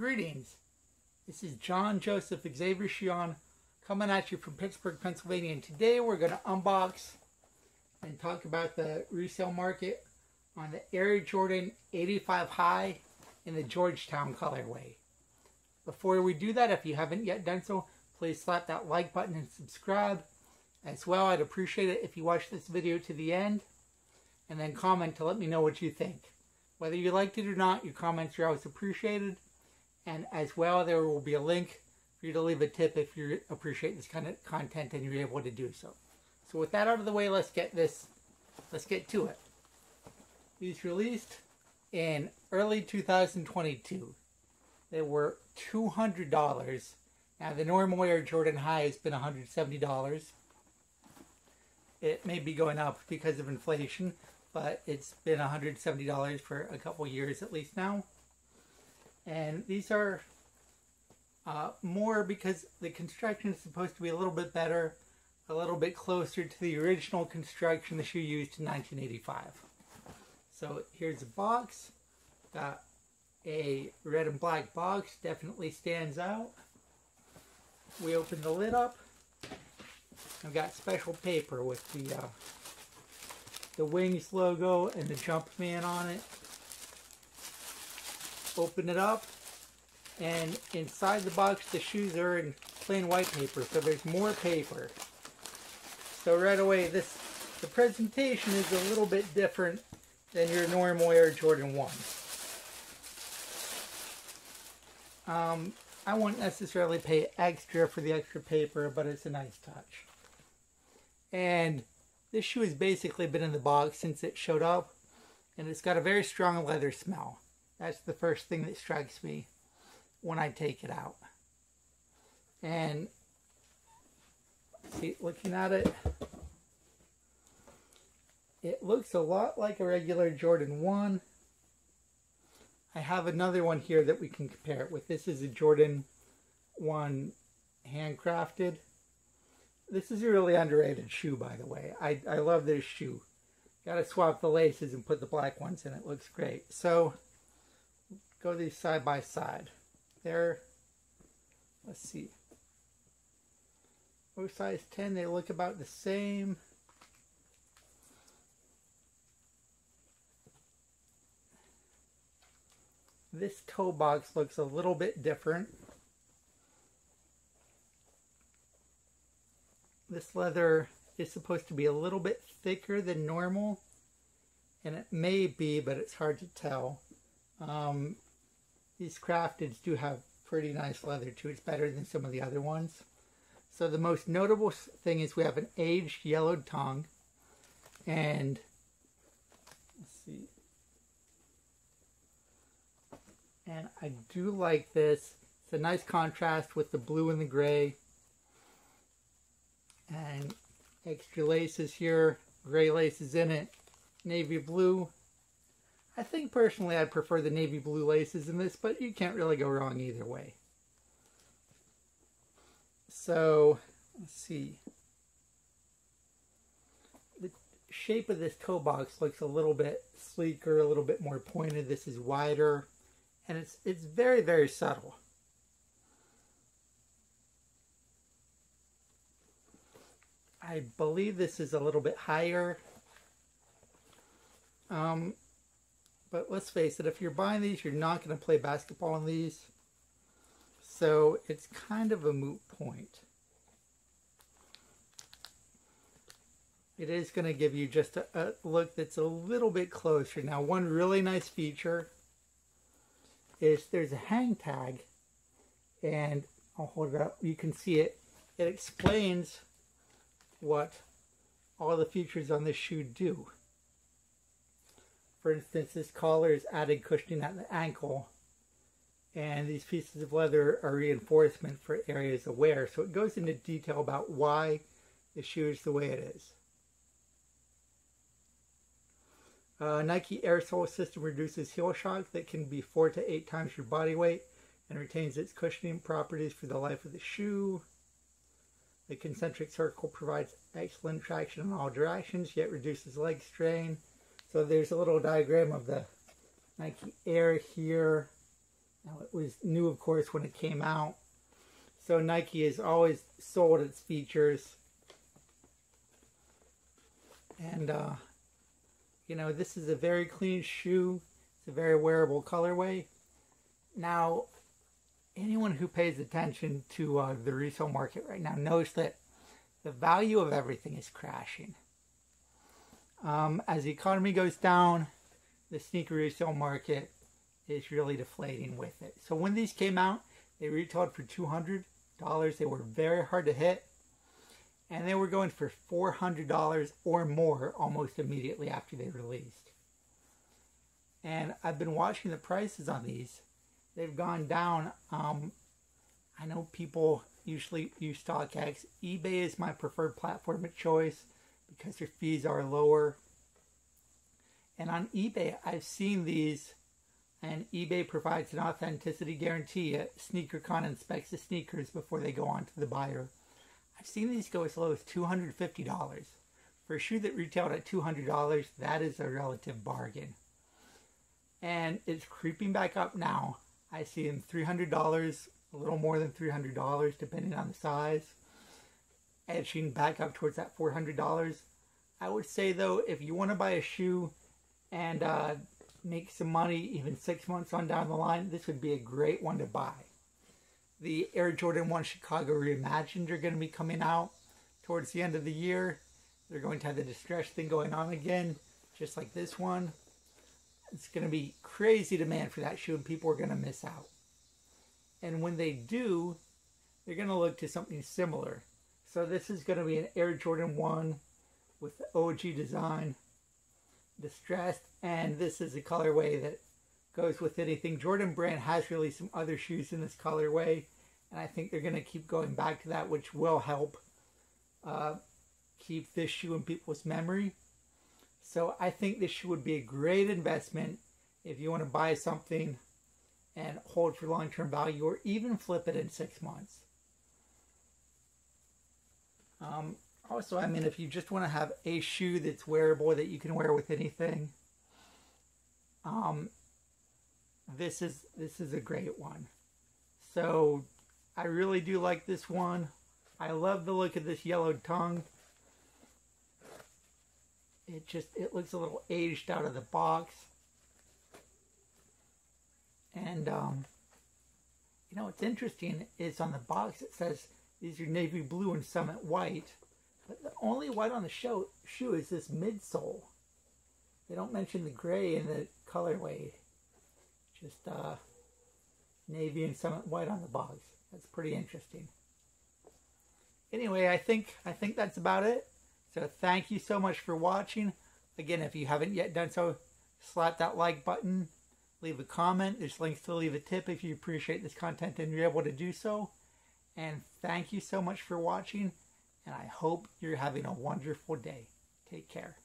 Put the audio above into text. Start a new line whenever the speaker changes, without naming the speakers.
Greetings. This is John Joseph Xavier Cihon coming at you from Pittsburgh, Pennsylvania. And today we're going to unbox and talk about the resale market on the Air Jordan 85 High in the Georgetown colorway. Before we do that, if you haven't yet done so, please slap that like button and subscribe. As well, I'd appreciate it if you watch this video to the end and then comment to let me know what you think. Whether you liked it or not, your comments are always appreciated. And as well, there will be a link for you to leave a tip if you appreciate this kind of content and you're able to do so. So with that out of the way, let's get to it. These released in early 2022. They were $200. Now the normal Air Jordan High has been $170. It may be going up because of inflation, but it's been $170 for a couple years at least now. And these are more because the construction is supposed to be a little bit better, a little bit closer to the original construction the shoe used in 1985. So here's a box. Got a red and black box, definitely stands out. We open the lid up. I've got special paper with the Wings logo and the Jumpman on it. Open it up, and inside the box the shoes are in plain white paper, so there's more paper. So right away the presentation is a little bit different than your normal Air Jordan 1. I won't necessarily pay extra for the extra paper, but it's a nice touch. And this shoe has basically been in the box since it showed up, and it's got a very strong leather smell. That's the first thing that strikes me when I take it out. And see, looking at it, it looks a lot like a regular Jordan 1. I have another one here that we can compare it with. This is a Jordan 1 handcrafted. This is a really underrated shoe, by the way. I love this shoe. Gotta swap the laces and put the black ones in. It looks great. So, go these side by side. They're, let's see. Both size 10, they look about the same. This toe box looks a little bit different. This leather is supposed to be a little bit thicker than normal, and it may be, but it's hard to tell. These crafteds do have pretty nice leather too. It's better than some of the other ones. So the most notable thing is we have an aged yellowed tongue, and let's see. And I do like this. It's a nice contrast with the blue and the gray. And extra laces here, gray laces in it, navy blue. I think personally I'd prefer the navy blue laces in this, but you can't really go wrong either way. So, let's see. The shape of this toe box looks a little bit sleeker, a little bit more pointed. This is wider, and it's very, very subtle. I believe this is a little bit higher. But let's face it, if you're buying these, you're not going to play basketball in these. So it's kind of a moot point. It is going to give you just a look that's a little bit closer. Now, one really nice feature is there's a hang tag. And I'll hold it up. You can see it. It explains what all the features on this shoe do. For instance, this collar is added cushioning at the ankle, and these pieces of leather are reinforcement for areas of wear. So it goes into detail about why the shoe is the way it is. Nike Air Sole System reduces heel shock that can be 4 to 8 times your body weight and retains its cushioning properties for the life of the shoe. The concentric circle provides excellent traction in all directions, yet reduces leg strain. So there's a little diagram of the Nike Air here, Now, it was new, of course, when it came out. So Nike has always sold its features. And, you know, this is a very clean shoe. It's a very wearable colorway. Now, anyone who pays attention to the resale market right now knows that the value of everything is crashing. As the economy goes down, the sneaker resale market is really deflating with it. So when these came out, they retailed for $200. They were very hard to hit. And they were going for $400 or more almost immediately after they released. And I've been watching the prices on these. They've gone down. I know people usually use StockX. eBay is my preferred platform of choice because their fees are lower. And on eBay, I've seen these, and eBay provides an authenticity guarantee. SneakerCon inspects the sneakers before they go on to the buyer. I've seen these go as low as $250. For a shoe that retailed at $200, that is a relative bargain. And it's creeping back up now. I see them $300, a little more than $300, depending on the size. Edging back up towards that $400. I would say, though, if you want to buy a shoe and make some money even 6 months on down the line, this would be a great one to buy. The Air Jordan 1 Chicago Reimagined are going to be coming out towards the end of the year. They're going to have the distress thing going on again, just like this one. It's going to be crazy demand for that shoe, and people are going to miss out. And when they do, they're going to look to something similar. So this is going to be an Air Jordan 1 with the OG design, distressed, and this is a colorway that goes with anything. Jordan Brand has released some other shoes in this colorway, and I think they're going to keep going back to that, which will help keep this shoe in people's memory. So I think this shoe would be a great investment if you want to buy something and hold for long-term value, or even flip it in 6 months. Also, I mean, if you just want to have a shoe that's wearable that you can wear with anything, this is a great one. So I really do like this one. I love the look of this yellowed tongue. It looks a little aged out of the box. And you know what's interesting is on the box it says these are navy blue and summit white, but the only white on the shoe is this midsole. They don't mention the gray in the colorway. Just navy and summit white on the box. That's pretty interesting. Anyway, I think that's about it. So thank you so much for watching. Again, if you haven't yet done so, slap that like button. Leave a comment. There's links to leave a tip if you appreciate this content and you're able to do so. And thank you so much for watching. And I hope you're having a wonderful day. Take care.